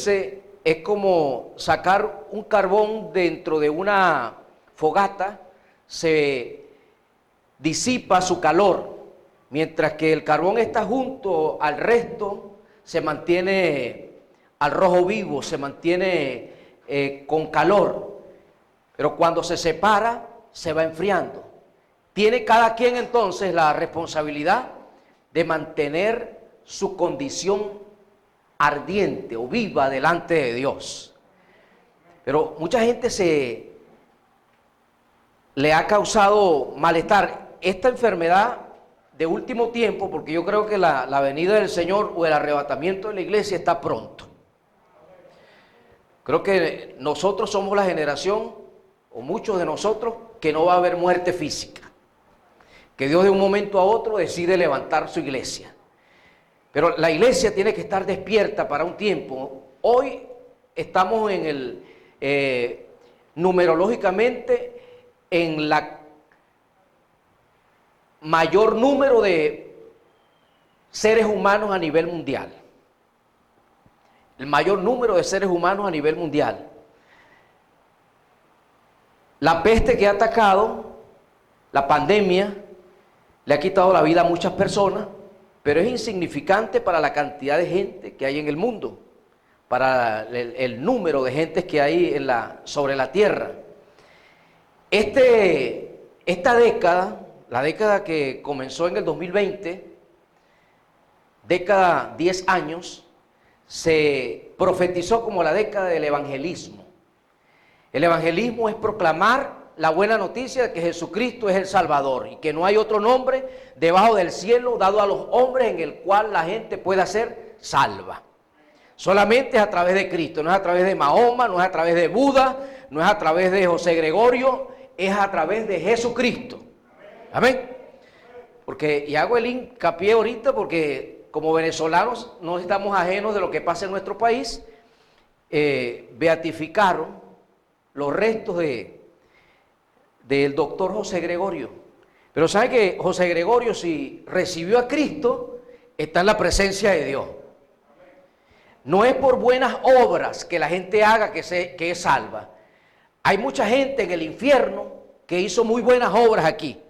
derretirse es como sacar un carbón dentro de una fogata, se disipa su calor, mientras que el carbón está junto al resto, se mantiene al rojo vivo, se mantiene con calor, pero cuando se separa, se va enfriando. Tiene cada quien entonces la responsabilidad de mantener su condición ardiente o viva delante de Dios. Pero mucha gente le ha causado malestar esta enfermedad de último tiempo, porque yo creo que la venida del Señor o el arrebatamiento de la iglesia está pronto. Creo que nosotros somos la generación, o muchos de nosotros, que no va a haber muerte física, que Dios de un momento a otro decide levantar su iglesia. Pero la iglesia tiene que estar despierta para un tiempo. Hoy estamos en el, numerológicamente, en la mayor número de seres humanos a nivel mundial. El mayor número de seres humanos a nivel mundial. La peste que ha atacado, la pandemia, le ha quitado la vida a muchas personas, pero es insignificante para la cantidad de gente que hay en el mundo, para el número de gentes que hay sobre la tierra. Esta década, la década que comenzó en el 2020, década 10 años, se profetizó como la década del evangelismo. El evangelismo es proclamar la buena noticia de que Jesucristo es el Salvador y que no hay otro nombre debajo del cielo dado a los hombres en el cual la gente pueda ser salva. Solamente es a través de Cristo, no es a través de Mahoma, no es a través de Buda, no es a través de José Gregorio, es a través de Jesucristo. Amén. Porque, y hago el hincapié ahorita porque como venezolanos no estamos ajenos de lo que pasa en nuestro país. Beatificaron los restos del doctor José Gregorio. Pero sabe que José Gregorio, si recibió a Cristo, está en la presencia de Dios. No es por buenas obras que la gente haga que es salva. Hay mucha gente en el infierno que hizo muy buenas obras aquí,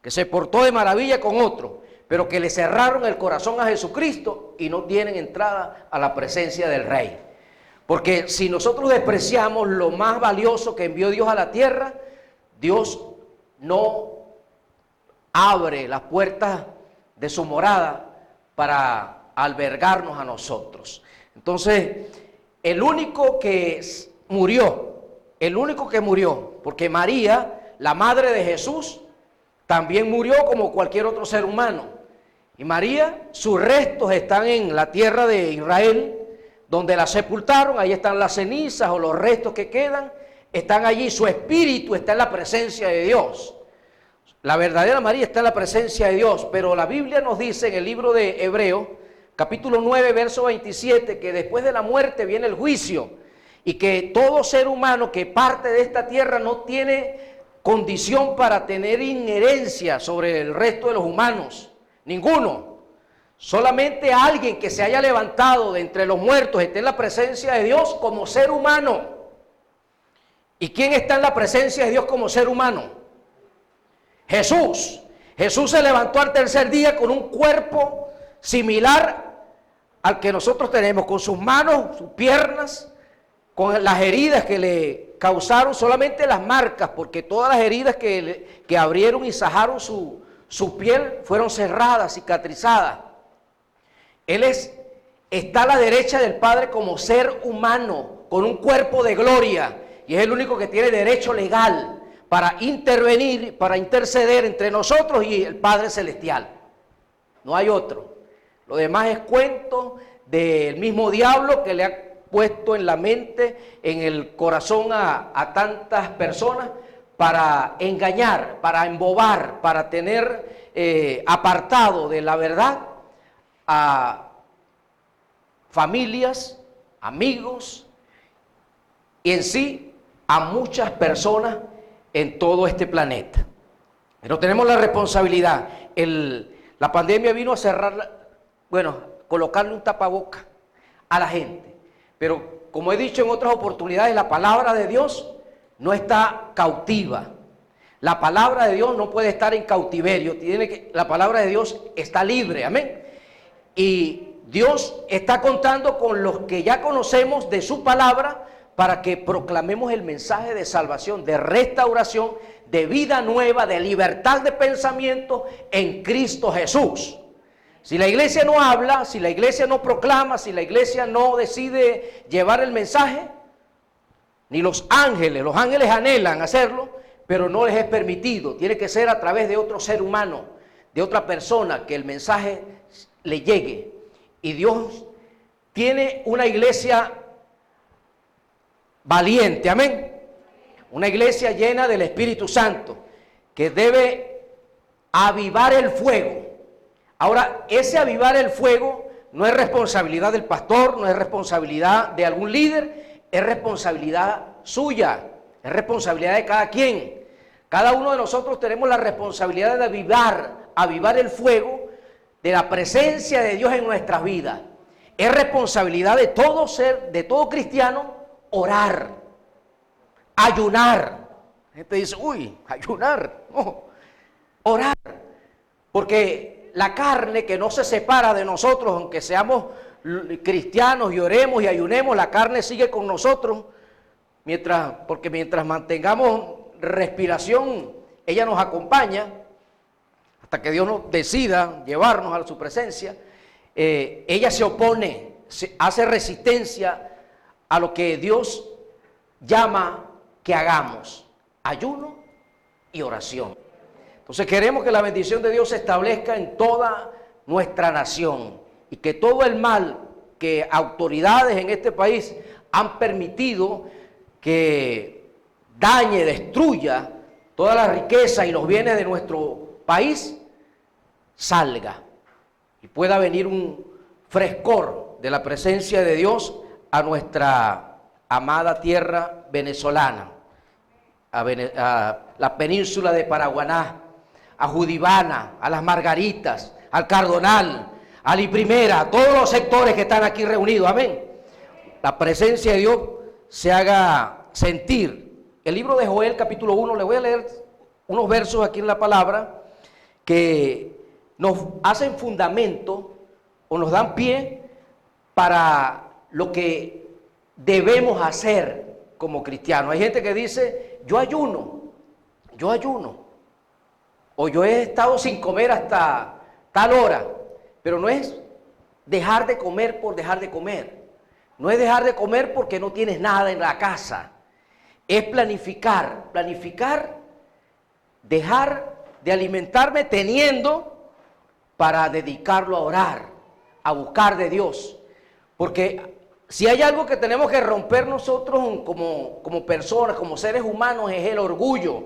que se portó de maravilla con otros, pero que le cerraron el corazón a Jesucristo y no tienen entrada a la presencia del Rey. Porque si nosotros despreciamos lo más valioso que envió Dios a la tierra, Dios no abre las puertas de su morada para albergarnos a nosotros. Entonces, el único que murió, porque María, la madre de Jesús, también murió como cualquier otro ser humano. Y María, sus restos están en la tierra de Israel, donde la sepultaron. Ahí están las cenizas o los restos que quedan, están allí. Su espíritu está en la presencia de Dios. La verdadera María está en la presencia de Dios, pero la Biblia nos dice en el libro de Hebreos, capítulo 9, verso 27, que después de la muerte viene el juicio y que todo ser humano que parte de esta tierra no tiene condición para tener inherencia sobre el resto de los humanos, ninguno. Solamente alguien que se haya levantado de entre los muertos esté en la presencia de Dios como ser humano. ¿Y quién está en la presencia de Dios como ser humano? Jesús. Jesús se levantó al tercer día con un cuerpo similar al que nosotros tenemos, con sus manos, sus piernas, con las heridas que le causaron, solamente las marcas, porque todas las heridas que abrieron y sajaron su piel fueron cerradas, cicatrizadas. Él está a la derecha del Padre como ser humano, con un cuerpo de gloria, y es el único que tiene derecho legal para intervenir, para interceder entre nosotros y el Padre Celestial. No hay otro. Lo demás es cuento del mismo diablo que le ha puesto en la mente, en el corazón a tantas personas para engañar, para embobar, para tener apartado de la verdad a familias, amigos y en sí a muchas personas en todo este planeta. Pero tenemos la responsabilidad. La pandemia vino a cerrar, colocarle un tapaboca a la gente. Pero como he dicho en otras oportunidades, la palabra de Dios no está cautiva. La palabra de Dios no puede estar en cautiverio. La palabra de Dios está libre, amén. Y Dios está contando con los que ya conocemos de su palabra para que proclamemos el mensaje de salvación, de restauración, de vida nueva, de libertad de pensamiento en Cristo Jesús. Si la iglesia no habla, si la iglesia no proclama, si la iglesia no decide llevar el mensaje, ni los ángeles anhelan hacerlo, pero no les es permitido. Tiene que ser a través de otro ser humano, de otra persona, que el mensaje le llegue. Y Dios tiene una iglesia valiente, amén. Una iglesia llena del Espíritu Santo, que debe avivar el fuego. Ahora, ese avivar el fuego no es responsabilidad del pastor, no es responsabilidad de algún líder, es responsabilidad suya, es responsabilidad de cada quien. Cada uno de nosotros tenemos la responsabilidad de avivar el fuego de la presencia de Dios en nuestras vidas. Es responsabilidad de todo cristiano, orar, ayunar. La gente dice, uy, ayunar, no, orar, porque la carne que no se separa de nosotros, aunque seamos cristianos y oremos y ayunemos, la carne sigue con nosotros, porque mientras mantengamos respiración, ella nos acompaña, hasta que Dios nos decida llevarnos a su presencia. Ella se opone, hace resistencia a lo que Dios llama que hagamos, ayuno y oración. Entonces queremos que la bendición de Dios se establezca en toda nuestra nación y que todo el mal que autoridades en este país han permitido que dañe, destruya toda la riqueza y los bienes de nuestro país, salga y pueda venir un frescor de la presencia de Dios a nuestra amada tierra venezolana, a la península de Paraguaná, a Judibana, a Las Margaritas, al Cardonal, a La Primera, a todos los sectores que están aquí reunidos, amén. La presencia de Dios se haga sentir. El libro de Joel, capítulo 1, le voy a leer unos versos aquí en la palabra que nos hacen fundamento o nos dan pie para lo que debemos hacer como cristianos. Hay gente que dice, yo ayuno, o yo he estado sin comer hasta tal hora, pero no es dejar de comer por dejar de comer, no es dejar de comer porque no tienes nada en la casa, es planificar, dejar de alimentarme teniendo para dedicarlo a orar, a buscar de Dios, porque si hay algo que tenemos que romper nosotros como personas, como seres humanos, es el orgullo,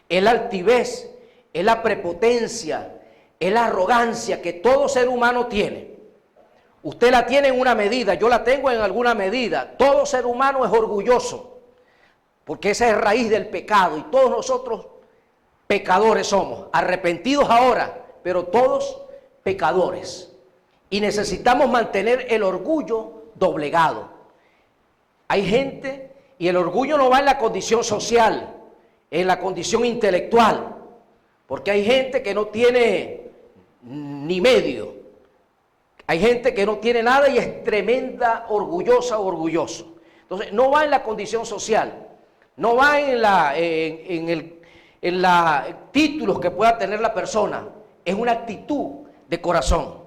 es la altivez, es la prepotencia, es la arrogancia que todo ser humano tiene. Usted la tiene en una medida, yo la tengo en alguna medida. Todo ser humano es orgulloso, porque esa es raíz del pecado y todos nosotros pecadores somos, arrepentidos ahora, pero todos pecadores. Y necesitamos mantener el orgullo doblegado. Hay gente, y el orgullo no va en la condición social, en la condición intelectual, porque hay gente que no tiene ni medio, hay gente que no tiene nada y es tremenda orgullosa o orgulloso. Entonces no va en la condición social, no va en títulos que pueda tener la persona, es una actitud de corazón.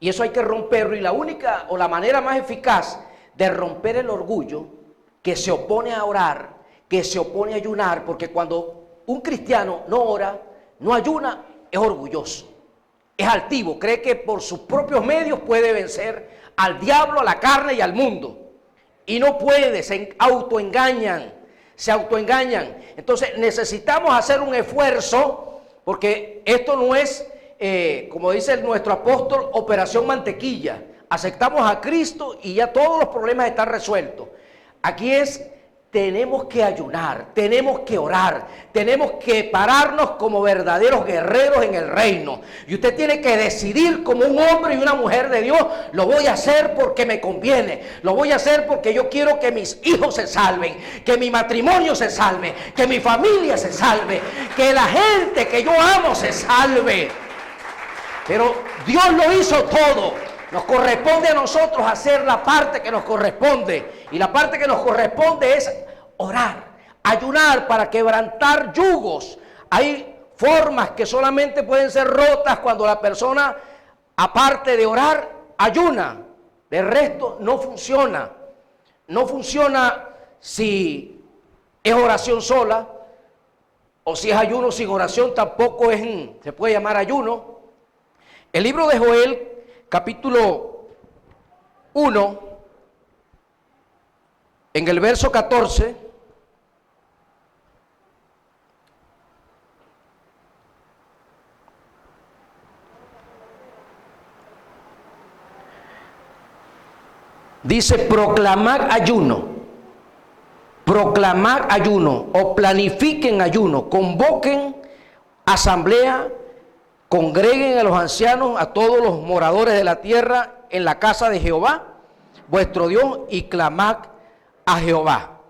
Y eso hay que romperlo, y la única o la manera más eficaz de romper el orgullo que se opone a orar, que se opone a ayunar, porque cuando un cristiano no ora, no ayuna, es orgulloso, es altivo, cree que por sus propios medios puede vencer al diablo, a la carne y al mundo, y no puede, se autoengañan. Entonces necesitamos hacer un esfuerzo, porque esto no es como dice nuestro apóstol, operación mantequilla. Aceptamos a Cristo y ya todos los problemas están resueltos. Aquí es tenemos que ayunar, tenemos que orar, tenemos que pararnos como verdaderos guerreros en el reino. Y usted tiene que decidir como un hombre y una mujer de Dios: lo voy a hacer porque me conviene, lo voy a hacer porque yo quiero que mis hijos se salven, que mi matrimonio se salve, que mi familia se salve, que la gente que yo amo se salve. Pero Dios lo hizo todo. Nos corresponde a nosotros hacer la parte que nos corresponde. Y la parte que nos corresponde es orar, ayunar para quebrantar yugos. Hay formas que solamente pueden ser rotas cuando la persona, aparte de orar, ayuna. De resto no funciona. No funciona si es oración sola, o si es ayuno sin oración, tampoco se puede llamar ayuno. El libro de Joel, capítulo 1, en el verso 14, dice: proclamad ayuno o planifiquen ayuno, convoquen asamblea, congreguen a los ancianos, a todos los moradores de la tierra en la casa de Jehová, vuestro Dios, y clamad a Jehová.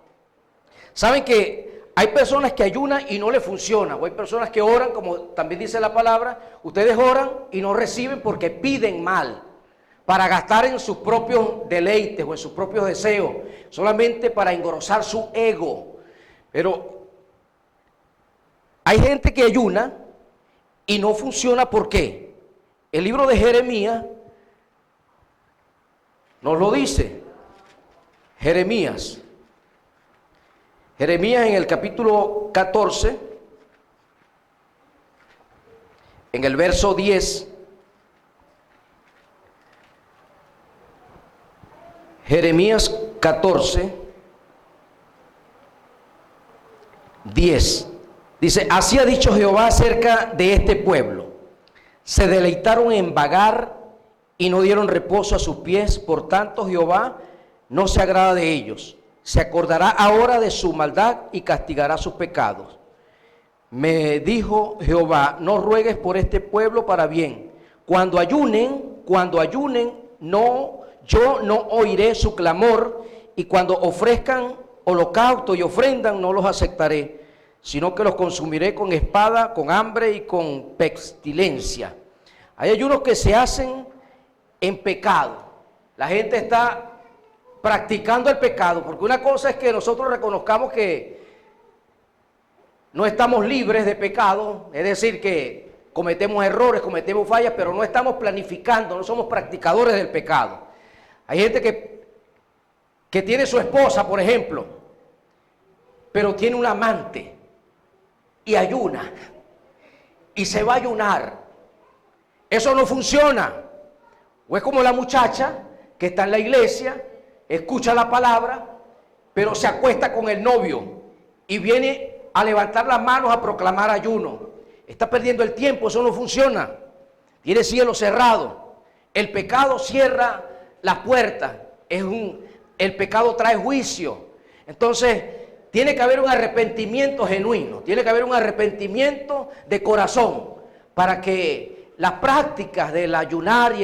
Saben que hay personas que ayunan y no les funciona, o hay personas que oran, como también dice la palabra. Ustedes oran y no reciben porque piden mal, para gastar en sus propios deleites o en sus propios deseos, solamente para engrosar su ego. Pero hay gente que ayuna y no funciona. ¿Por qué? El libro de Jeremías nos lo dice. Jeremías en el capítulo 14, en el verso 10. Jeremías 14, 10. Dice: así ha dicho Jehová acerca de este pueblo: se deleitaron en vagar y no dieron reposo a sus pies, por tanto Jehová no se agrada de ellos. Se acordará ahora de su maldad y castigará sus pecados. Me dijo Jehová: no ruegues por este pueblo para bien. Cuando ayunen, yo no oiré su clamor, y cuando ofrezcan holocausto y ofrendan, no los aceptaré, sino que los consumiré con espada, con hambre y con pestilencia. Hay ayunos que se hacen en pecado. La gente está practicando el pecado, porque una cosa es que nosotros reconozcamos que no estamos libres de pecado, es decir, que cometemos errores, cometemos fallas, pero no estamos planificando, no somos practicadores del pecado. Hay gente que tiene su esposa, por ejemplo, pero tiene un amante y ayuna y se va a ayunar. Eso no funciona. O es como la muchacha que está en la iglesia, escucha la palabra, pero se acuesta con el novio y viene a levantar las manos a proclamar ayuno. Está perdiendo el tiempo, eso no funciona. Tiene cielo cerrado. El pecado cierra las puertas. El pecado trae juicio. Entonces, tiene que haber un arrepentimiento genuino, tiene que haber un arrepentimiento de corazón, para que las prácticas del ayunar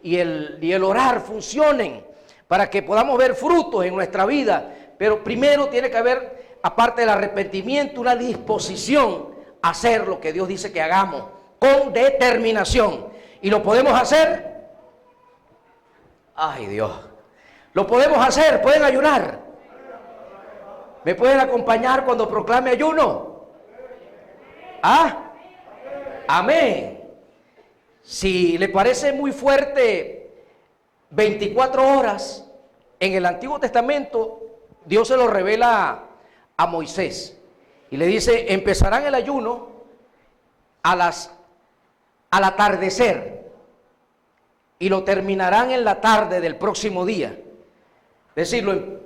y el orar funcionen, para que podamos ver frutos en nuestra vida. Pero primero tiene que haber, aparte del arrepentimiento, una disposición a hacer lo que Dios dice que hagamos, con determinación. ¿Y lo podemos hacer? Ay, Dios. ¿Lo podemos hacer? ¿Pueden ayunar? ¿Me pueden acompañar cuando proclame ayuno? ¿Ah? Amén. Si le parece muy fuerte 24 horas, en el Antiguo Testamento Dios se lo revela a Moisés y le dice: empezarán el ayuno al atardecer y lo terminarán en la tarde del próximo día. Es decir,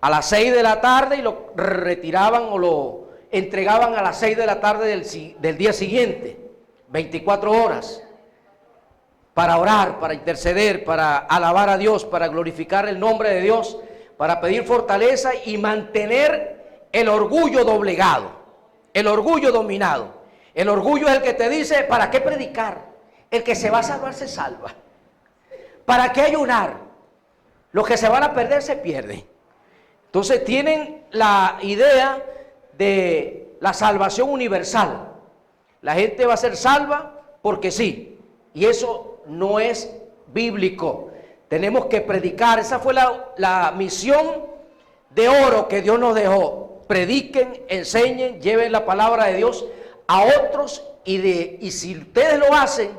a las 6 de la tarde, y lo retiraban o lo entregaban a las 6 de la tarde del día siguiente. 24 horas para orar, para interceder, para alabar a Dios, para glorificar el nombre de Dios, para pedir fortaleza y mantener el orgullo doblegado, el orgullo dominado. El orgullo es el que te dice, ¿para qué predicar? El que se va a salvar se salva. ¿Para qué ayunar? Los que se van a perder se pierden. Entonces tienen la idea de la salvación universal. La gente va a ser salva porque sí. Y eso no es bíblico. Tenemos que predicar. Esa fue la misión de oro que Dios nos dejó. Prediquen, enseñen, lleven la palabra de Dios a otros. Y si ustedes lo hacen,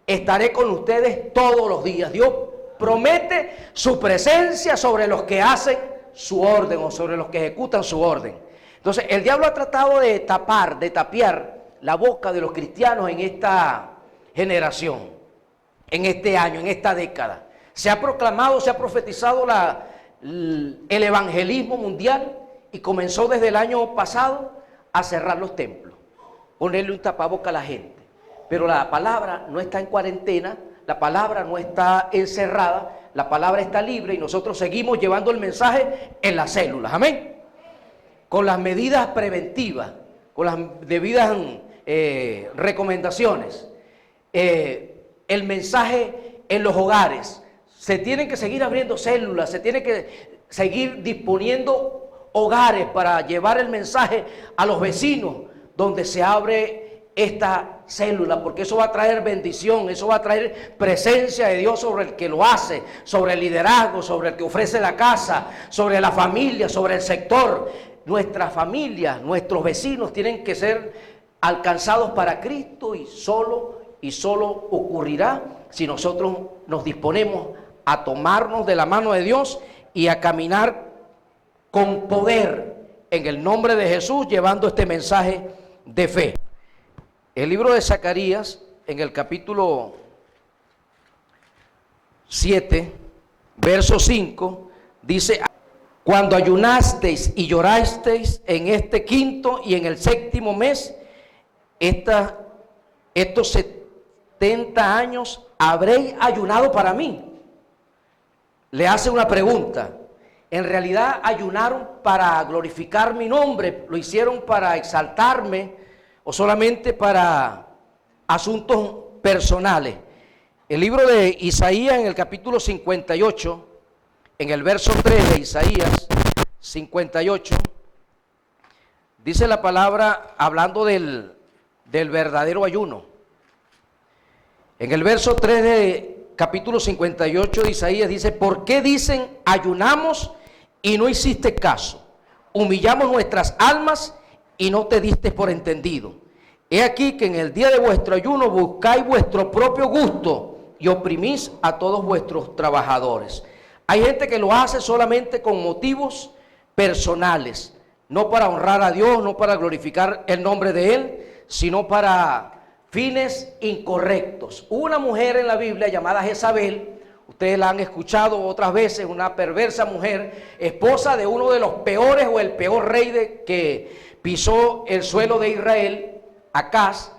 estaré con ustedes todos los días. Dios promete su presencia sobre los que hacen su orden o sobre los que ejecutan su orden. Entonces el diablo ha tratado de tapiar la boca de los cristianos en esta generación, en este año, en esta década. Se ha proclamado, se ha profetizado el evangelismo mundial y comenzó desde el año pasado a cerrar los templos, ponerle un tapaboca a la gente. Pero la palabra no está en cuarentena, la palabra no está encerrada, la palabra está libre y nosotros seguimos llevando el mensaje en las células, amén. Con las medidas preventivas, con las debidas recomendaciones. El mensaje en los hogares. Se tienen que seguir abriendo células, se tiene que seguir disponiendo hogares para llevar el mensaje a los vecinos donde se abre esta célula, porque eso va a traer bendición, eso va a traer presencia de Dios sobre el que lo hace, sobre el liderazgo, sobre el que ofrece la casa, sobre la familia, sobre el sector. Nuestras familias, nuestros vecinos tienen que ser alcanzados para Cristo y solo ocurrirá si nosotros nos disponemos a tomarnos de la mano de Dios y a caminar con poder en el nombre de Jesús, llevando este mensaje de fe. El libro de Zacarías, en el capítulo 7, verso 5, dice: cuando ayunasteis y llorasteis en este quinto y en el séptimo mes, estos 70 años habréis ayunado para mí. Le hace una pregunta. En realidad ayunaron para glorificar mi nombre, lo hicieron para exaltarme o solamente para asuntos personales. El libro de Isaías, en el capítulo 58, en el verso 3 de Isaías 58, dice la palabra hablando del verdadero ayuno. En el verso 3 de capítulo 58 de Isaías dice: ¿por qué dicen ayunamos y no hiciste caso? Humillamos nuestras almas y no te diste por entendido. He aquí que en el día de vuestro ayuno buscáis vuestro propio gusto y oprimís a todos vuestros trabajadores. Hay gente que lo hace solamente con motivos personales, no para honrar a Dios, no para glorificar el nombre de Él, sino para fines incorrectos. Hubo una mujer en la Biblia llamada Jezabel, ustedes la han escuchado otras veces, una perversa mujer, esposa de uno de los peores o el peor rey que pisó el suelo de Israel, Acaz.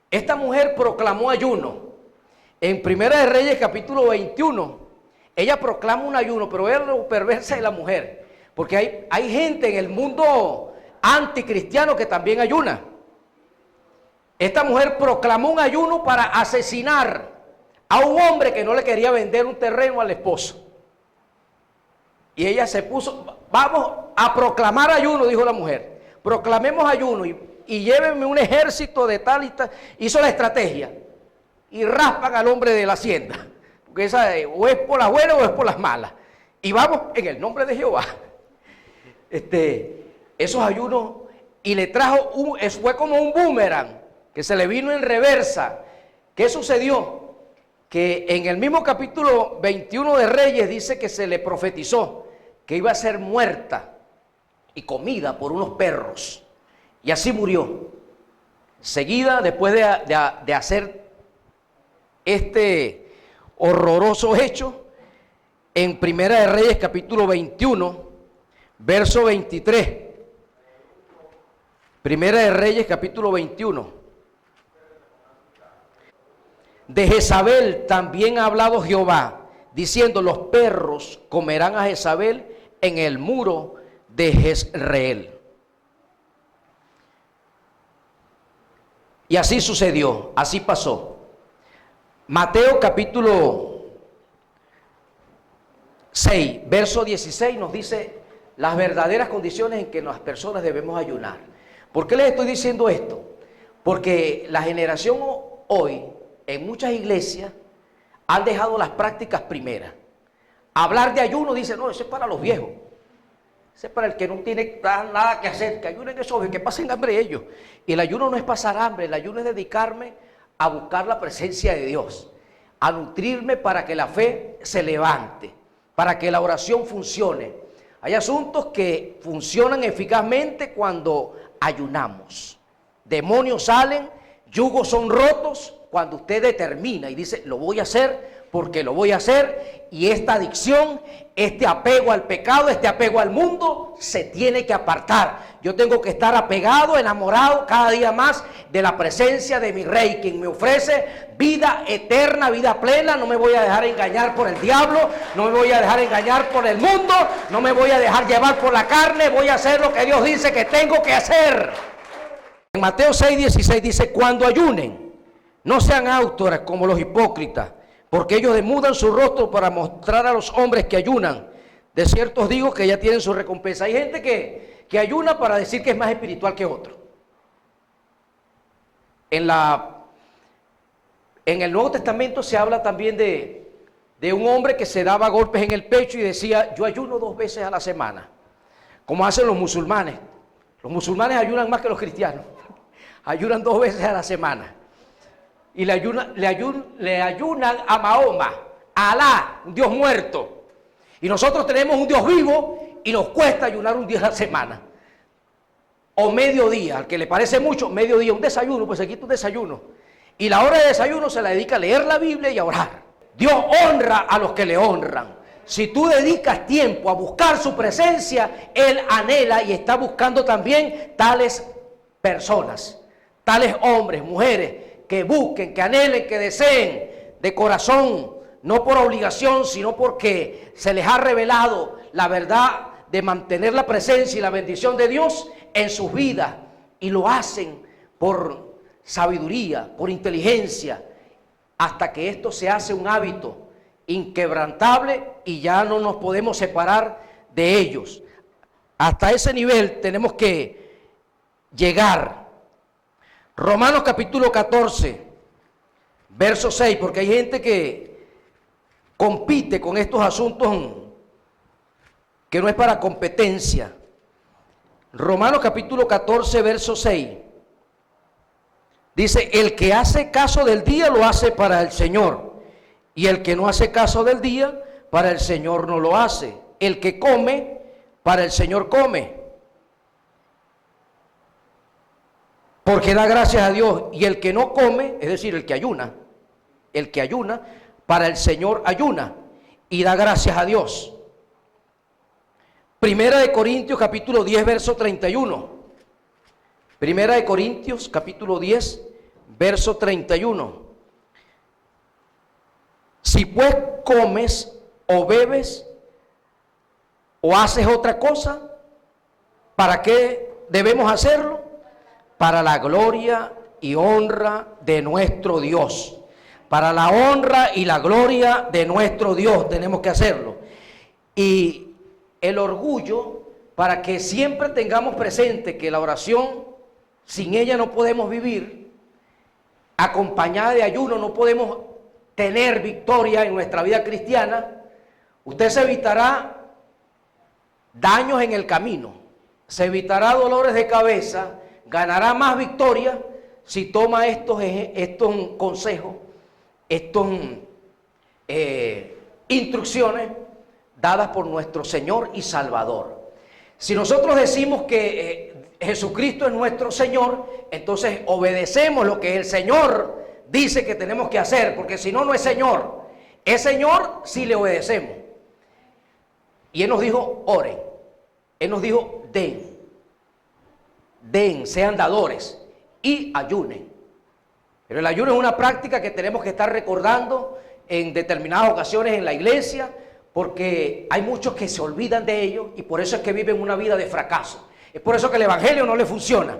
Esta mujer proclamó ayuno. En Primera de Reyes capítulo 21, ella proclama un ayuno, pero es lo perversa de la mujer, porque hay gente en el mundo anticristiano que también ayuna. Esta mujer proclamó un ayuno para asesinar a un hombre que no le quería vender un terreno al esposo. Y ella se puso: vamos a proclamar ayuno, dijo la mujer. Proclamemos ayuno y llévenme un ejército de tal y tal. Hizo la estrategia y raspan al hombre de la hacienda, porque esa o es por las buenas o es por las malas. Y vamos en el nombre de Jehová. Esos ayunos, y le trajo fue como un boomerang que se le vino en reversa. ¿Qué sucedió? Que en el mismo capítulo 21 de Reyes dice que se le profetizó que iba a ser muerta y comida por unos perros. Y así murió. Seguida, después de hacer este horroroso hecho, en Primera de Reyes capítulo 21, verso 23. Primera de Reyes capítulo 21. De Jezabel también ha hablado Jehová, diciendo: los perros comerán a Jezabel en el muro de Jezreel. Y así sucedió, así pasó. Mateo capítulo 6, verso 16 nos dice las verdaderas condiciones en que las personas debemos ayunar. ¿Por qué les estoy diciendo esto? Porque la generación hoy, en muchas iglesias, han dejado las prácticas primeras. Hablar de ayuno, dice, no, eso es para los viejos. Eso es para el que no tiene nada que hacer, que ayunen esos, que pasen hambre ellos. Y el ayuno no es pasar hambre, el ayuno es dedicarme a buscar la presencia de Dios, a nutrirme para que la fe se levante, para que la oración funcione. Hay asuntos que funcionan eficazmente cuando ayunamos. Demonios salen, yugos son rotos cuando usted determina y dice, lo voy a hacer porque lo voy a hacer, y esta adicción, este apego al pecado, este apego al mundo, se tiene que apartar. Yo tengo que estar apegado, enamorado cada día más de la presencia de mi Rey, quien me ofrece vida eterna, vida plena. No me voy a dejar engañar por el diablo, no me voy a dejar engañar por el mundo, no me voy a dejar llevar por la carne, voy a hacer lo que Dios dice que tengo que hacer. En Mateo 6:16 dice, cuando ayunen, no sean autores como los hipócritas, porque ellos demudan su rostro para mostrar a los hombres que ayunan. De cierto os digo que ya tienen su recompensa. Hay gente que ayuna para decir que es más espiritual que otro. En el Nuevo Testamento se habla también de un hombre que se daba golpes en el pecho y decía, yo ayuno 2 veces a la semana, como hacen los musulmanes. Los musulmanes ayunan más que los cristianos. Ayunan 2 veces a la semana. Y le ayunan a Mahoma, a Alá, un Dios muerto. Y nosotros tenemos un Dios vivo y nos cuesta ayunar un día a la semana. O mediodía, al que le parece mucho, mediodía, un desayuno, pues se quita un desayuno. Y la hora de desayuno se la dedica a leer la Biblia y a orar. Dios honra a los que le honran. Si tú dedicas tiempo a buscar su presencia, Él anhela y está buscando también tales personas, tales hombres, mujeres, que busquen, que anhelen, que deseen de corazón, no por obligación, sino porque se les ha revelado la verdad de mantener la presencia y la bendición de Dios en sus vidas, y lo hacen por sabiduría, por inteligencia, hasta que esto se hace un hábito inquebrantable y ya no nos podemos separar de ellos. Hasta ese nivel tenemos que llegar. Romanos capítulo 14, verso 6, porque hay gente que compite con estos asuntos que no es para competencia. Romanos capítulo 14, verso 6, dice, el que hace caso del día lo hace para el Señor, y el que no hace caso del día, para el Señor no lo hace. El que come, para el Señor come, porque da gracias a Dios. Y el que no come, es decir, el que ayuna, para el Señor ayuna y da gracias a Dios. Primera de Corintios capítulo 10, verso 31. Primera de Corintios capítulo 10, verso 31. Si pues comes o bebes o haces otra cosa, ¿para qué debemos hacerlo? Para la gloria y honra de nuestro Dios. Para la honra y la gloria de nuestro Dios tenemos que hacerlo. Y el orgullo, para que siempre tengamos presente que la oración, sin ella no podemos vivir, acompañada de ayuno no podemos tener victoria en nuestra vida cristiana. Usted se evitará daños en el camino, se evitará dolores de cabeza, ganará más victoria si toma estos consejos, estas instrucciones dadas por nuestro Señor y Salvador. Si nosotros decimos que Jesucristo es nuestro Señor, entonces obedecemos lo que el Señor dice que tenemos que hacer, porque si no, no es Señor. Es Señor si le obedecemos. Y Él nos dijo, oren. Él nos dijo, den, sean dadores y ayunen. Pero el ayuno es una práctica que tenemos que estar recordando en determinadas ocasiones en la iglesia, porque hay muchos que se olvidan de ello y por eso es que viven una vida de fracaso. Es por eso que el evangelio no le funciona.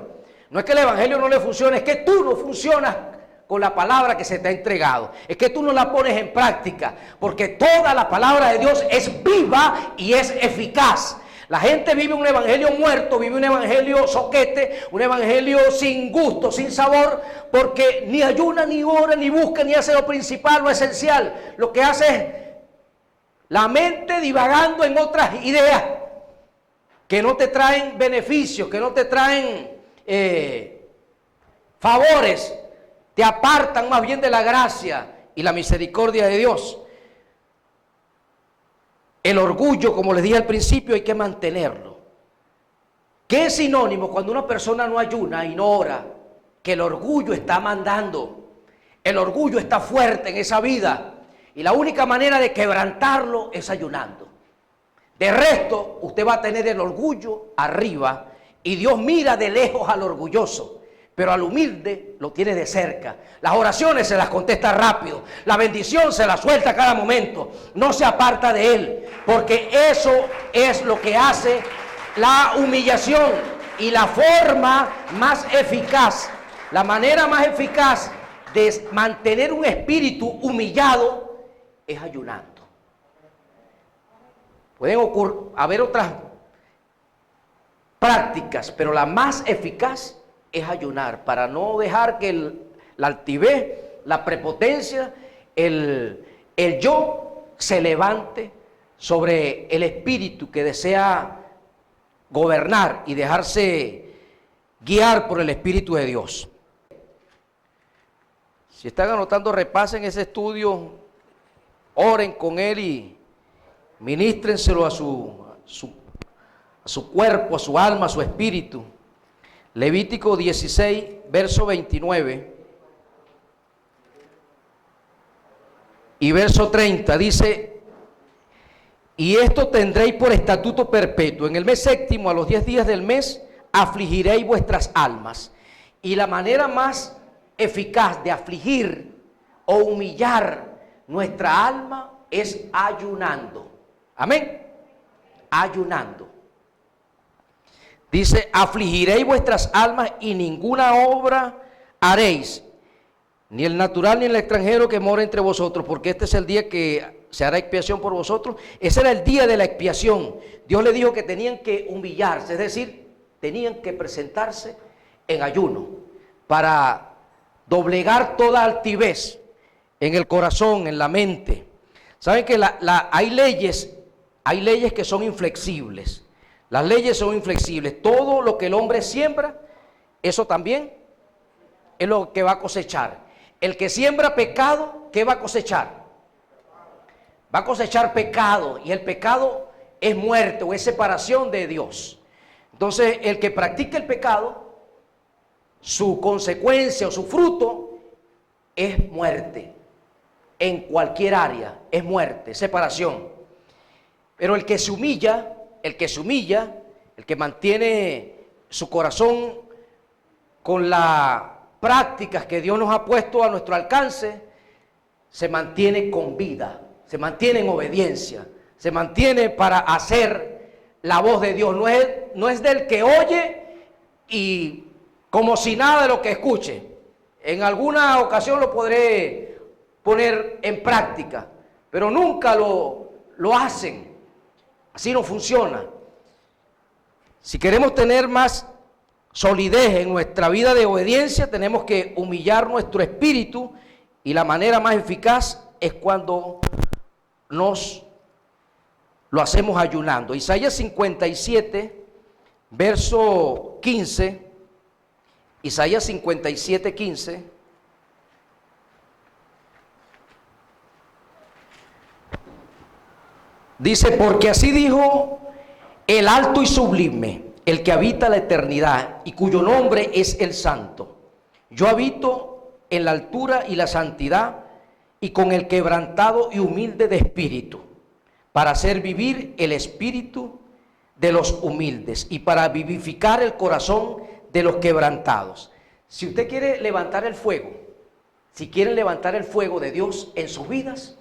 No es que el evangelio no le funcione, es que tú no funcionas con la palabra que se te ha entregado. Es que tú no la pones en práctica, porque toda la palabra de Dios es viva y es eficaz. La gente vive un evangelio muerto, vive un evangelio soquete, un evangelio sin gusto, sin sabor, porque ni ayuna, ni ora, ni busca, ni hace lo principal, lo esencial. Lo que hace es la mente divagando en otras ideas que no te traen beneficios, que no te traen favores, te apartan más bien de la gracia y la misericordia de Dios. El orgullo, como les dije al principio, hay que mantenerlo. ¿Qué es sinónimo cuando una persona no ayuna y no ora? Que el orgullo está mandando. El orgullo está fuerte en esa vida. Y la única manera de quebrantarlo es ayunando. De resto, usted va a tener el orgullo arriba y Dios mira de lejos al orgulloso, pero al humilde lo tiene de cerca. Las oraciones se las contesta rápido, la bendición se la suelta a cada momento, no se aparta de él, porque eso es lo que hace la humillación. Y la forma más eficaz, la manera más eficaz de mantener un espíritu humillado es ayunando. Pueden haber otras prácticas, pero la más eficaz es ayunar, para no dejar que la altivez, la prepotencia, el yo se levante sobre el espíritu que desea gobernar y dejarse guiar por el Espíritu de Dios. Si están anotando, repasen ese estudio, oren con él y ministrenselo a su cuerpo, a su alma, a su espíritu. Levítico 16, verso 29 y verso 30 dice: y esto tendréis por estatuto perpetuo: en el mes séptimo, a los 10 días del mes, afligiréis vuestras almas. Y la manera más eficaz de afligir o humillar nuestra alma es ayunando. Amén. Ayunando. Dice: afligiréis vuestras almas y ninguna obra haréis, ni el natural ni el extranjero que mora entre vosotros, porque este es el día que se hará expiación por vosotros. Ese era el día de la expiación. Dios le dijo que tenían que humillarse, es decir, tenían que presentarse en ayuno para doblegar toda altivez en el corazón, en la mente. Saben que hay leyes que son inflexibles. Las leyes son inflexibles. Todo lo que el hombre siembra, eso también es lo que va a cosechar. El que siembra pecado, ¿qué va a cosechar? Va a cosechar pecado, y el pecado es muerte o es separación de Dios. Entonces, el que practica el pecado, su consecuencia o su fruto es muerte. En cualquier área es muerte, separación. Pero el que se humilla, el que mantiene su corazón con las prácticas que Dios nos ha puesto a nuestro alcance, se mantiene con vida, se mantiene en obediencia, se mantiene para hacer la voz de Dios. No es del que oye y como si nada de lo que escuche. En alguna ocasión lo podré poner en práctica, pero nunca lo hacen. Así no funciona. Si queremos tener más solidez en nuestra vida de obediencia, tenemos que humillar nuestro espíritu, y la manera más eficaz es cuando lo hacemos ayunando. Isaías 57, verso 15. Isaías 57, 15. Dice: porque así dijo el alto y sublime, el que habita la eternidad y cuyo nombre es el Santo. Yo habito en la altura y la santidad, y con el quebrantado y humilde de espíritu, para hacer vivir el espíritu de los humildes y para vivificar el corazón de los quebrantados. Si usted quiere levantar el fuego, si quieren levantar el fuego de Dios en sus vidas,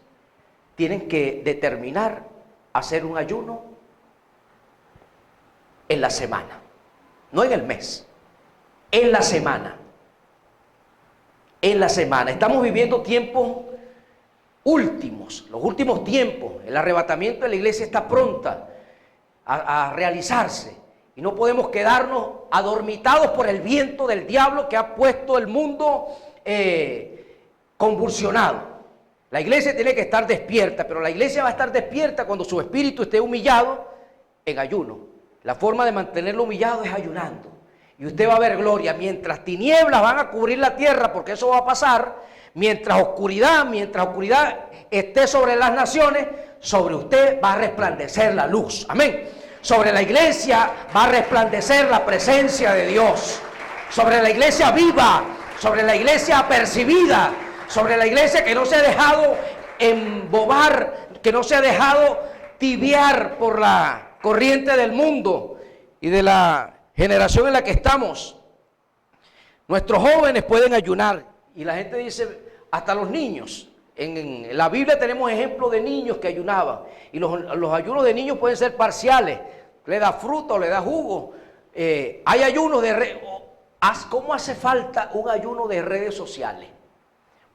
tienen que determinar hacer un ayuno en la semana, no en el mes, en la semana. En la semana. Estamos viviendo tiempos últimos, los últimos tiempos. El arrebatamiento de la iglesia está pronta a realizarse. Y no podemos quedarnos adormitados por el viento del diablo que ha puesto el mundo convulsionado. La iglesia tiene que estar despierta, pero la iglesia va a estar despierta cuando su espíritu esté humillado en ayuno. La forma de mantenerlo humillado es ayunando. Y usted va a ver gloria. Mientras tinieblas van a cubrir la tierra, porque eso va a pasar, mientras oscuridad esté sobre las naciones, sobre usted va a resplandecer la luz. Amén. Sobre la iglesia va a resplandecer la presencia de Dios. Sobre la iglesia viva, sobre la iglesia apercibida, sobre la iglesia que no se ha dejado embobar, que no se ha dejado tibiar por la corriente del mundo y de la generación en la que estamos. Nuestros jóvenes pueden ayunar y la gente dice, hasta los niños. En la Biblia tenemos ejemplos de niños que ayunaban y los ayunos de niños pueden ser parciales, le da fruta o le da jugo. Hay ayunos de ¿cómo hace falta un ayuno de redes sociales?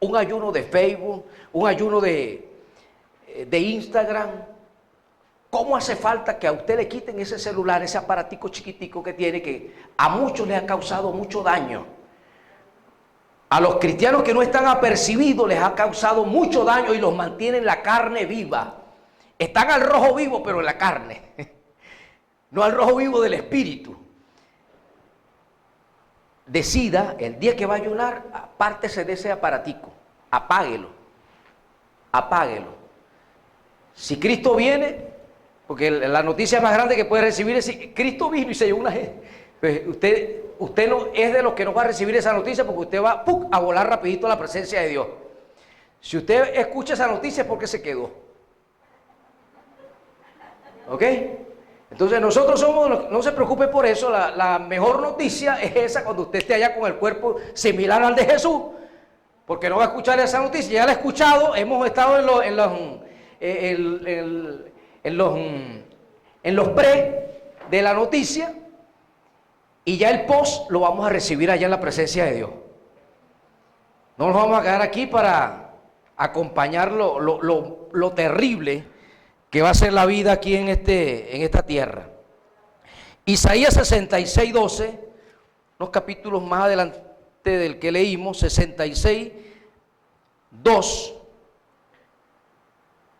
Un ayuno de Facebook, un ayuno de Instagram. ¿Cómo hace falta que a usted le quiten ese celular, ese aparatico chiquitico que tiene, que a muchos les ha causado mucho daño? A los cristianos que no están apercibidos les ha causado mucho daño y los mantiene en la carne viva. Están al rojo vivo, pero en la carne. No al rojo vivo del espíritu. Decida, el día que va a ayunar, apártese de ese aparatico. Apáguelo. Apáguelo. Si Cristo viene... Porque la noticia más grande que puede recibir es si Cristo vino y se llevó una gente. Pues usted no es de los que no va a recibir esa noticia porque usted va a volar rapidito a la presencia de Dios. Si usted escucha esa noticia es porque se quedó. ¿Ok? Entonces nosotros somos, no se preocupe por eso, la mejor noticia es esa cuando usted esté allá con el cuerpo similar al de Jesús. Porque no va a escuchar esa noticia, ya la ha escuchado, hemos estado en los pre de la noticia y ya el post lo vamos a recibir allá en la presencia de Dios. No nos vamos a quedar aquí para acompañar lo terrible que va a ser la vida aquí en esta tierra. Isaías 66, 12, unos capítulos más adelante del que leímos, 66, 2.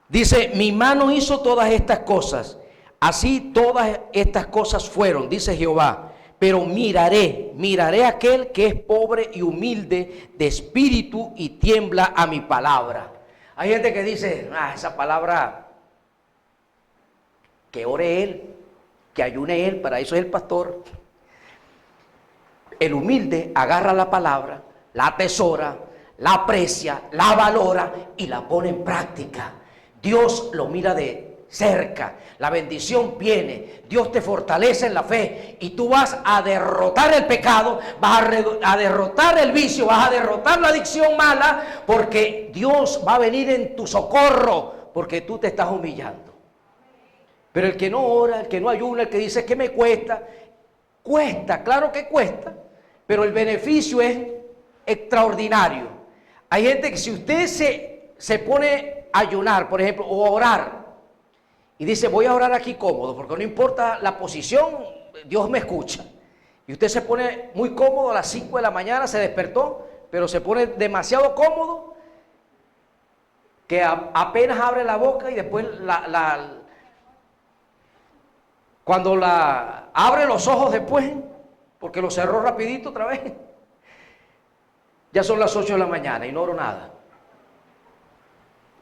Dice, mi mano hizo todas estas cosas, así todas estas cosas fueron, dice Jehová, pero miraré a aquel que es pobre y humilde de espíritu y tiembla a mi palabra. Hay gente que dice, esa palabra, que ore él, que ayune él, para eso es el pastor. El humilde agarra la palabra, la atesora, la aprecia, la valora y la pone en práctica. Dios lo mira de cerca, la bendición viene, Dios te fortalece en la fe y tú vas a derrotar el pecado, vas a derrotar el vicio, vas a derrotar la adicción mala, porque Dios va a venir en tu socorro, porque tú te estás humillando. Pero el que no ora, el que no ayuna, el que dice que me cuesta, claro que cuesta, pero el beneficio es extraordinario. Hay gente que si usted se pone a ayunar, por ejemplo, o a orar, y dice, voy a orar aquí cómodo, porque no importa la posición, Dios me escucha. Y usted se pone muy cómodo a las 5 de la mañana, se despertó, pero se pone demasiado cómodo, que apenas abre la boca y después cuando abre los ojos después, porque lo cerró rapidito otra vez, ya son las 8 de la mañana y no oro nada.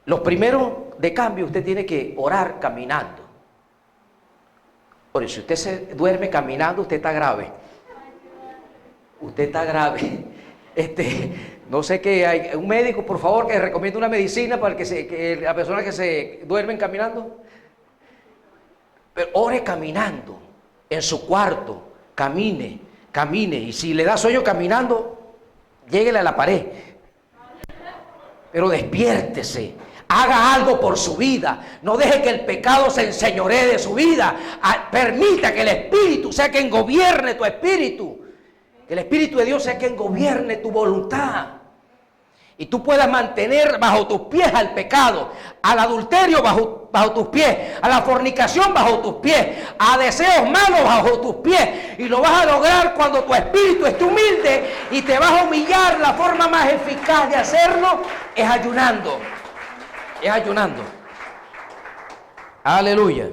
Los primeros de cambio usted tiene que orar caminando. Por eso, si usted se duerme caminando, usted está grave. Usted está grave. No sé qué hay. Un médico, por favor, que recomiende una medicina para que la persona que se duermen caminando. Pero ore caminando, en su cuarto, camine. Y si le da sueño caminando, lléguele a la pared. Pero despiértese, Haga algo por su vida. No deje que el pecado se enseñoree de su vida. Permita que el Espíritu sea quien gobierne tu espíritu. Que el Espíritu de Dios sea quien gobierne tu voluntad. Y tú puedas mantener bajo tus pies al pecado, al adulterio bajo tus pies, a la fornicación bajo tus pies, a deseos malos bajo tus pies. Y lo vas a lograr cuando tu espíritu esté humilde y te vas a humillar. La forma más eficaz de hacerlo es ayunando. Es ayunando. Aleluya.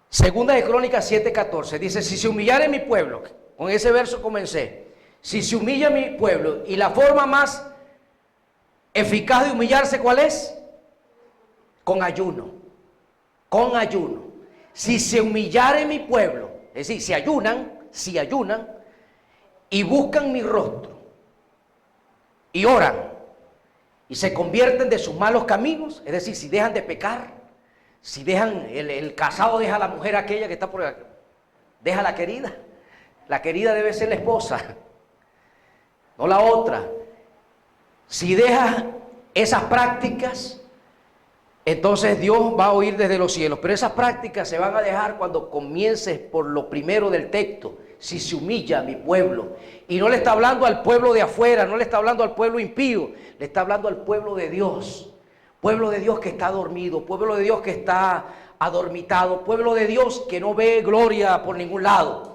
Segunda de Crónicas 7:14 dice: si se humillare mi pueblo, con ese verso comencé. Si se humilla mi pueblo, y la forma más eficaz de humillarse, ¿cuál es? Con ayuno. Con ayuno. Si se humillare mi pueblo, es decir, si ayunan y buscan mi rostro y oran y se convierten de sus malos caminos, es decir, si dejan de pecar, si dejan, el casado deja a la mujer aquella que está por acá, deja a la querida debe ser la esposa, no la otra. Si deja esas prácticas, entonces Dios va a oír desde los cielos. Pero esas prácticas se van a dejar cuando comiences por lo primero del texto: si se humilla mi pueblo. Y no le está hablando al pueblo de afuera, no le está hablando al pueblo impío, le está hablando al pueblo de Dios. Pueblo de Dios que está dormido, pueblo de Dios que está adormitado, pueblo de Dios que no ve gloria por ningún lado.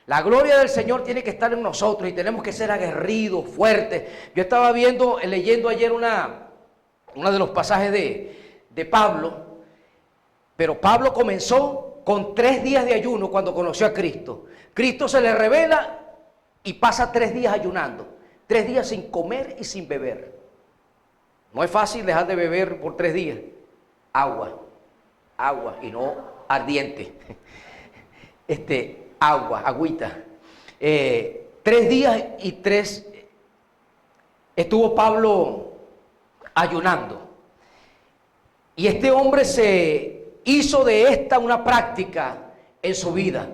La gloria del Señor tiene que estar en nosotros y tenemos que ser aguerridos, fuertes. Yo estaba leyendo ayer uno de los pasajes de Pablo, pero Pablo comenzó con 3 días de ayuno cuando conoció a Cristo. Cristo se le revela y pasa 3 días ayunando, 3 días sin comer y sin beber. No es fácil dejar de beber por 3 días. Agua y no ardiente. Agüita. 3 días y 3 estuvo Pablo ayunando. Y este hombre se hizo de esta una práctica en su vida.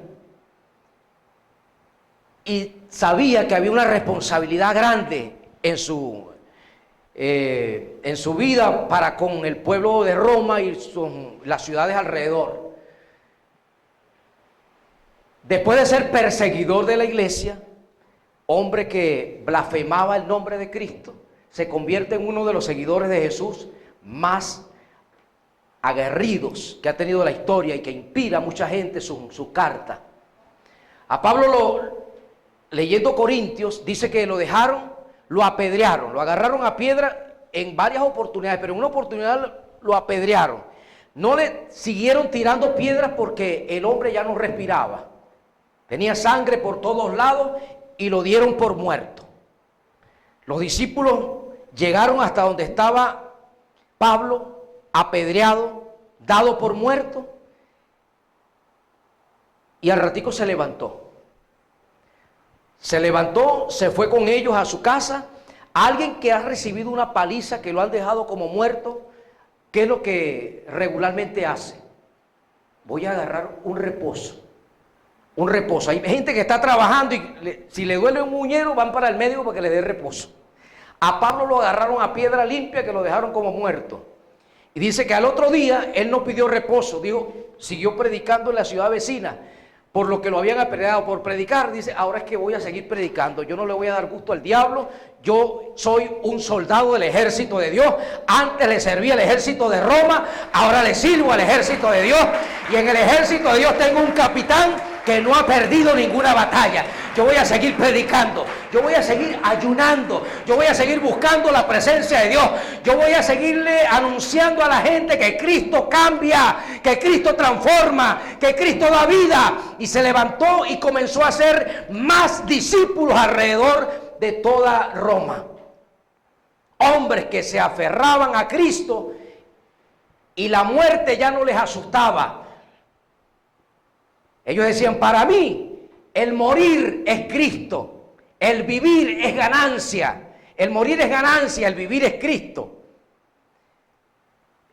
Y sabía que había una responsabilidad grande en su vida para con el pueblo de Roma y las ciudades alrededor. Después de ser perseguidor de la iglesia, hombre que blasfemaba el nombre de Cristo, se convierte en uno de los seguidores de Jesús más aguerridos que ha tenido la historia y que inspira a mucha gente su carta. A Pablo, leyendo Corintios, dice que lo apedrearon, lo agarraron a piedra en varias oportunidades, pero en una oportunidad lo apedrearon. No le siguieron tirando piedras porque el hombre ya no respiraba. Tenía sangre por todos lados y lo dieron por muerto. Los discípulos llegaron hasta donde estaba Pablo, apedreado, dado por muerto, y al ratico se levantó. Se levantó, se fue con ellos a su casa. Alguien que ha recibido una paliza, que lo han dejado como muerto, ¿qué es lo que regularmente hace? Voy a agarrar un reposo. Un reposo. Hay gente que está trabajando y si le duele un muñero van para el médico para que le dé reposo. A Pablo lo agarraron a piedra limpia, que lo dejaron como muerto. Y dice que al otro día él no pidió reposo, siguió predicando en la ciudad vecina. Por lo que lo habían apedreado por predicar, dice: ahora es que voy a seguir predicando, yo no le voy a dar gusto al diablo, yo soy un soldado del ejército de Dios, antes le serví al ejército de Roma, ahora le sirvo al ejército de Dios, y en el ejército de Dios tengo un capitán que no ha perdido ninguna batalla. Yo voy a seguir predicando, yo voy a seguir ayunando, yo voy a seguir buscando la presencia de Dios, yo voy a seguirle anunciando a la gente que Cristo cambia, que Cristo transforma, que Cristo da vida. Y se levantó y comenzó a hacer más discípulos alrededor de toda Roma. Hombres que se aferraban a Cristo y la muerte ya no les asustaba. Ellos decían: para mí el morir es Cristo, el vivir es ganancia. El morir es ganancia, el vivir es Cristo.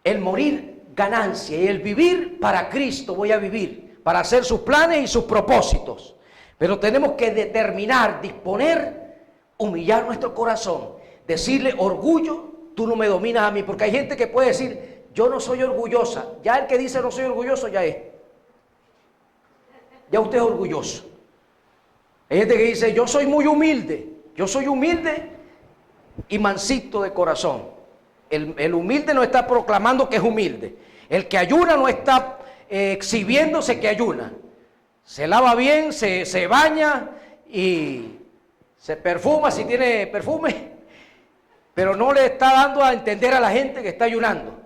El morir ganancia y el vivir para Cristo voy a vivir, para hacer sus planes y sus propósitos. Pero tenemos que determinar, disponer, humillar nuestro corazón, decirle: orgullo, tú no me dominas a mí. Porque hay gente que puede decir, yo no soy orgullosa. Ya el que dice no soy orgulloso ya es. Ya usted es orgulloso. Hay gente que dice, yo soy muy humilde. Yo soy humilde y mansito de corazón. El humilde no está proclamando que es humilde. El que ayuna no está exhibiéndose que ayuna. Se lava bien, se baña y se perfuma si tiene perfume, pero no le está dando a entender a la gente que está ayunando.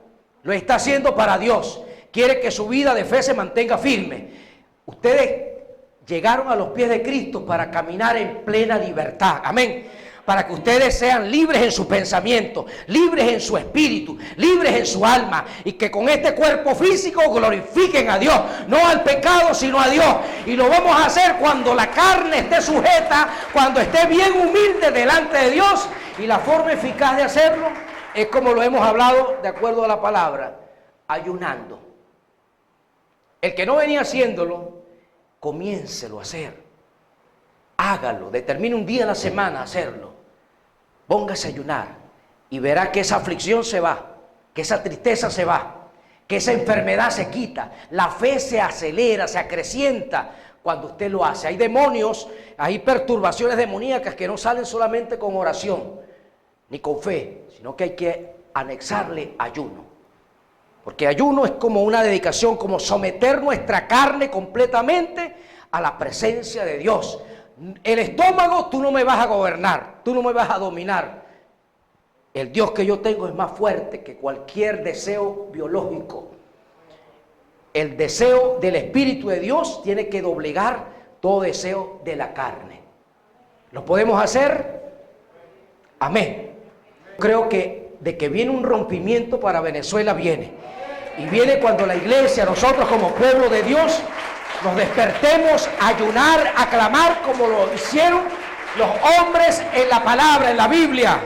Lo está haciendo para Dios. Quiere que su vida de fe se mantenga firme. Ustedes llegaron a los pies de Cristo para caminar en plena libertad. Amén. Para que ustedes sean libres en su pensamiento, libres en su espíritu, libres en su alma, y que con este cuerpo físico glorifiquen a Dios, no al pecado sino a Dios. Y lo vamos a hacer cuando la carne esté sujeta, cuando esté bien humilde delante de Dios. Y la forma eficaz de hacerlo es como lo hemos hablado de acuerdo a la palabra, ayunando. El que no venía haciéndolo, comiéncelo a hacer. Hágalo, determine un día a la semana hacerlo. Póngase a ayunar y verá que esa aflicción se va, que esa tristeza se va, que esa enfermedad se quita. La fe se acelera, se acrecienta cuando usted lo hace. Hay demonios, hay perturbaciones demoníacas que no salen solamente con oración ni con fe, sino que hay que anexarle ayuno. Porque ayuno es como una dedicación, como someter nuestra carne completamente a la presencia de Dios. El estómago tú no me vas a gobernar, tú no me vas a dominar. El Dios que yo tengo es más fuerte que cualquier deseo biológico. El deseo del Espíritu de Dios tiene que doblegar todo deseo de la carne. ¿Lo podemos hacer? Amén. Creo que de que viene un rompimiento para Venezuela viene. Y viene cuando la iglesia, nosotros como pueblo de Dios, nos despertemos a ayunar, a clamar como lo hicieron los hombres en la palabra, en la Biblia.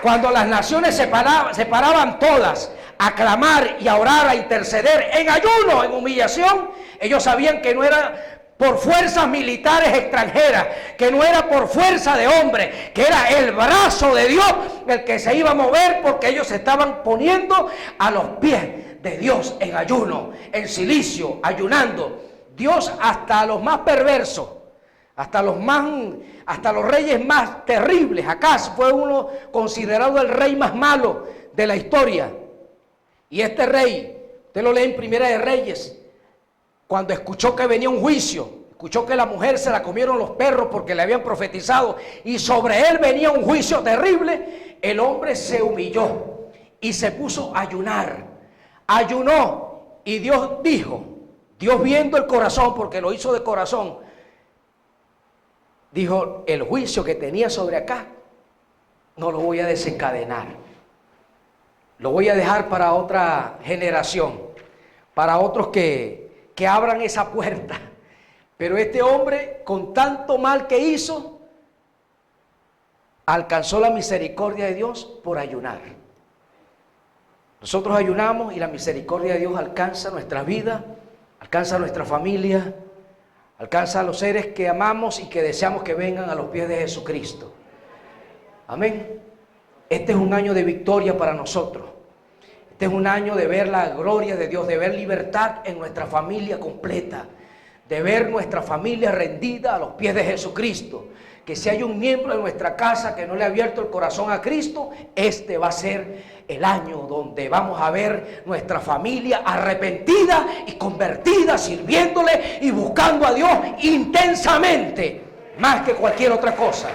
Cuando las naciones se paraban todas a clamar y a orar, a interceder en ayuno, en humillación, ellos sabían que no era por fuerzas militares extranjeras, que no era por fuerza de hombre, que era el brazo de Dios el que se iba a mover, porque ellos se estaban poniendo a los pies de Dios en ayuno, en cilicio, ayunando. Dios hasta los más perversos, hasta los reyes más terribles. Acaz fue uno considerado el rey más malo de la historia. Y este rey, usted lo lee en Primera de Reyes, cuando escuchó que venía un juicio, escuchó que la mujer se la comieron los perros porque le habían profetizado y sobre él venía un juicio terrible, el hombre se humilló y se puso a ayunar. Ayunó y Dios dijo, Dios viendo el corazón, porque lo hizo de corazón, dijo, el juicio que tenía sobre acá, no lo voy a desencadenar. Lo voy a dejar para otra generación, para otros que abran esa puerta. Pero este hombre, con tanto mal que hizo, alcanzó la misericordia de Dios por ayunar. Nosotros ayunamos y la misericordia de Dios alcanza nuestra vida, alcanza a nuestra familia, alcanza a los seres que amamos y que deseamos que vengan a los pies de Jesucristo. Amén. Este es un año de victoria para nosotros. Este es un año de ver la gloria de Dios, de ver libertad en nuestra familia completa, de ver nuestra familia rendida a los pies de Jesucristo. Que si hay un miembro de nuestra casa que no le ha abierto el corazón a Cristo, este va a ser el año donde vamos a ver nuestra familia arrepentida y convertida, sirviéndole y buscando a Dios intensamente, más que cualquier otra cosa.